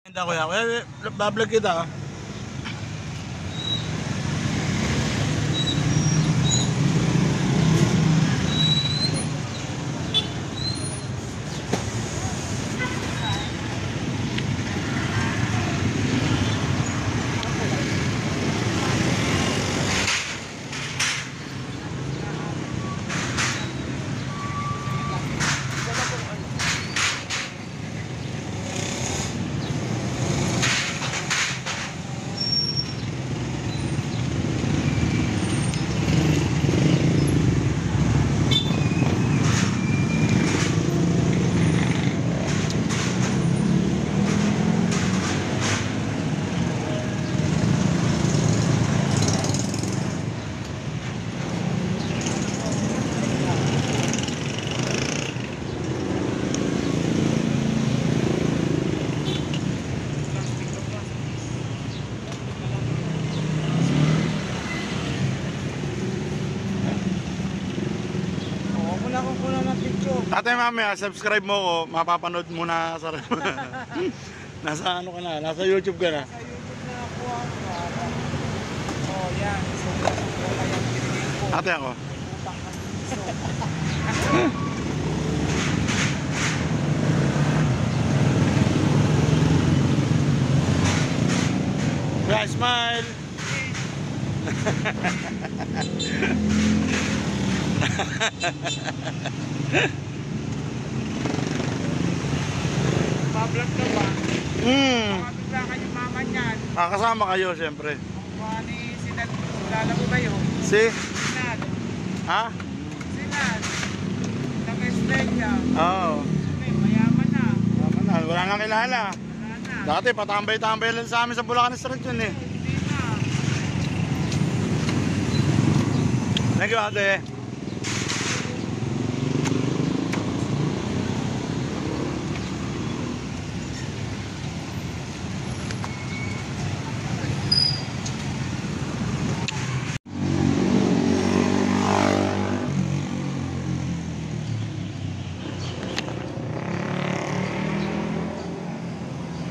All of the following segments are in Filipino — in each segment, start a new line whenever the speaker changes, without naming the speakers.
Hindi ko yan. Bablog kita. Ate, mamaya, subscribe mo ko, mapapanood mo na sa nasa ano ka na, nasa YouTube ka na.
Sa YouTube na ako ang oh, yan. So, wala yung pinigil ko.
Ate ako.
Utang ng piso.
Kaya smile.
Pablog ka ba? Baka bigla kayong mama niyan.
Kasama kayo, siyempre.
Baka ni Sinad, kilala mo ba yun?
Si?
Sinad.
Ha?
Sinad. Nag-Estrella.
Oo.
Mayaman na.
Wala nang kilala.
Wala na.
Dati, patambay-tambay lang sa amin sa Bulacan Street yun eh.
Hindi na.
Thank you, ate.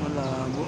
Malabo.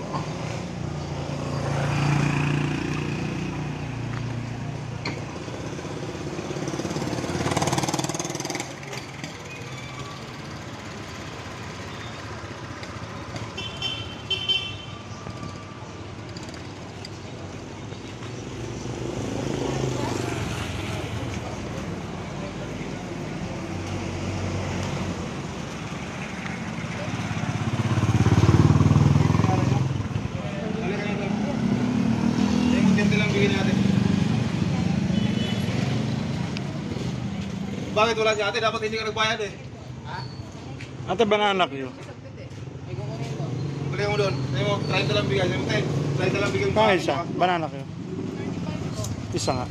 Bakit wala si ate? Dapat hindi ka nagbayad eh.
Ate, banana kayo.
Balik mo doon. Sabi mo, 30 lang bigay. Sabi mo, 30 lang bigay mo.
Kaya isa, banana kayo. Isa nga.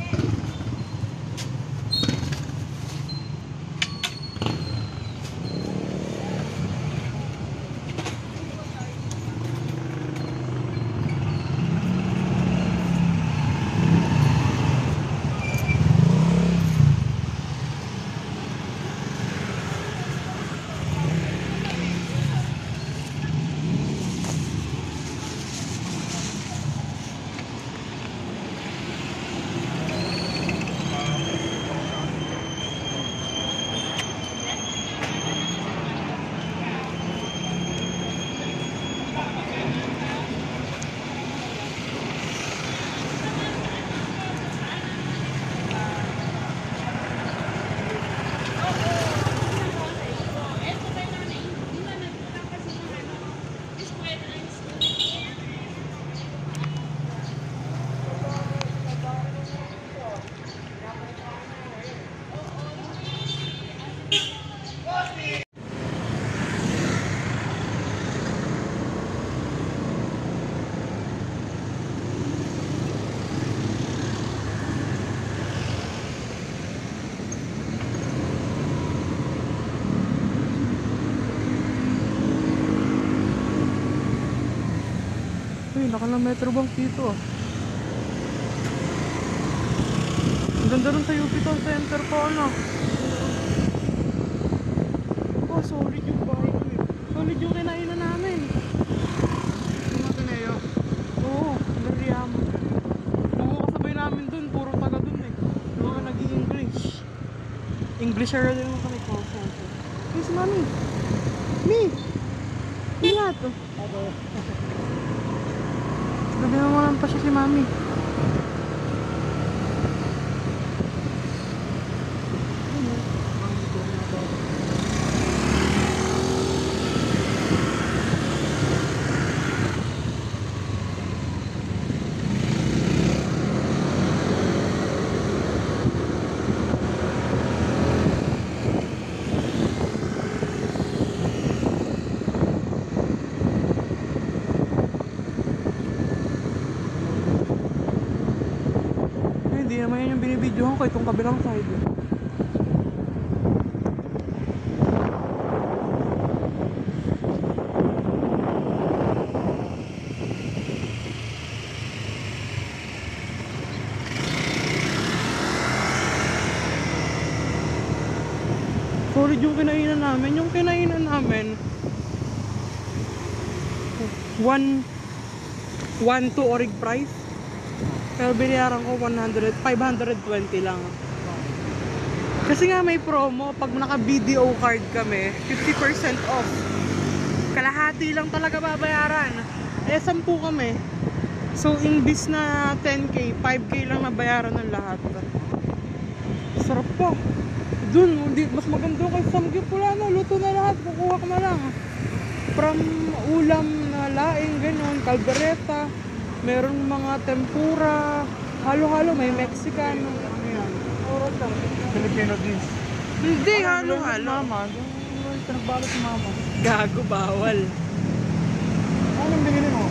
Uy, naka-metro bank dito ah. Ang ganda rin sa UP Town Center pa ano. Oh, solid yung bahay ko eh. Solid yung kinainan namin. Englisher din mo kami call center. Yes, mami. Mi! Ingat! Gabi mo lang pa siya si mami. Hindi naman yan yung binibidyohan ko, itong kabilang side. Solid yung kinainan namin. Yung kinainan namin 1-2 orig price. Pero binayaran ko 520 lang. Kasi nga may promo, pag naka BDO card kami, 50% off. Kalahati lang talaga babayaran. Eh 10 kami. So imbis na 10k, 5k lang nabayaran ng lahat. Sarap po. Dun, mas maganda kay Samgyup, wala na, luto na lahat, kukuha ko na lang. From ulam na laing, ganun, kaldereta. Meron mga tempura, halo-halo, may Mexican.
Ano yan? Filipino dish.
Hindi, halo-halo.
Mama, yung pinagbalot si mama.
Gago, bawal.
Anong binili mo?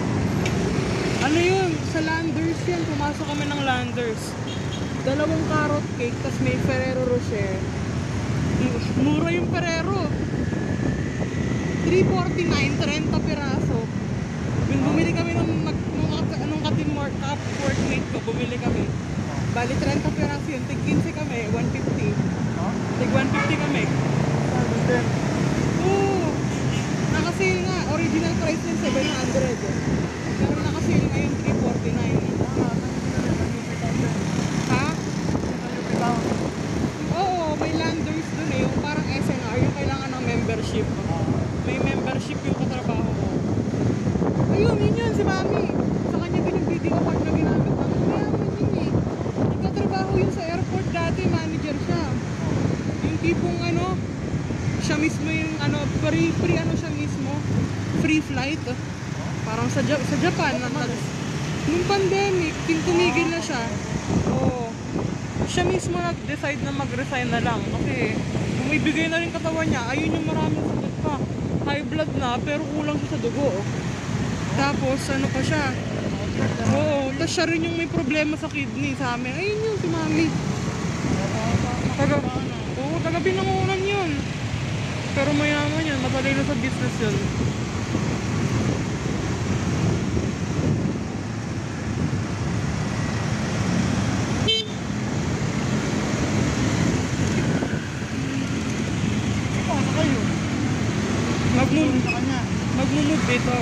Ano yun? Sa Landers yan, pumasok kami ng Landers. 2 carrot cake, tas may Ferrero Rocher. Mura yung Ferrero. 349, 30 piraso. Yung bumili kami nung ka-workmate ko, bumili kami. Bali 30 piraso yun, tig 15 kami, 150. Tig 150 kami. Oo. Nakasale nga, original price ng 700. Pero nakasale ngayon 349. Ha? Oo, may Landers dun eh, yung parang SNR, yung kailangan ng membership. May membership yung katrabaho ko. Ayun, yun si Mami. Sa kanya din yung video card na ginamit namin. Mayaman yun eh. Nagtatrabaho yun sa airport dati, manager siya. Yung tipong ano, siya mismo yung ano, free ano siya mismo, free flight. Parang sa Japan. Nung pandemic, tumigil na siya. Oo. Siya mismo nag-decide na mag-resign na lang. Kasi bumibigay na rin katawan niya. Ayun yung maraming sakit pa. High blood na, pero kulang siya sa dugo. Tapos ano pa siya? Oo, tapos siya rin yung may problema sa kidney sa amin. Ayun yun, si Mami. Taga Binangonan yun. Pero mayaman yun, matalino sa business yun. Magmumove dito.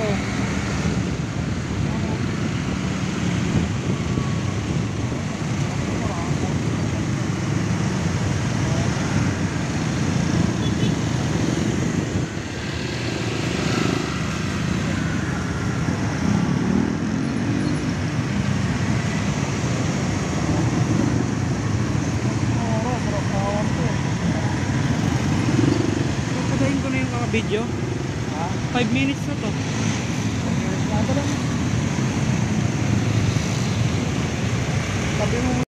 Patayin ko na yung mga video. 5 minutes na to. Sabi mo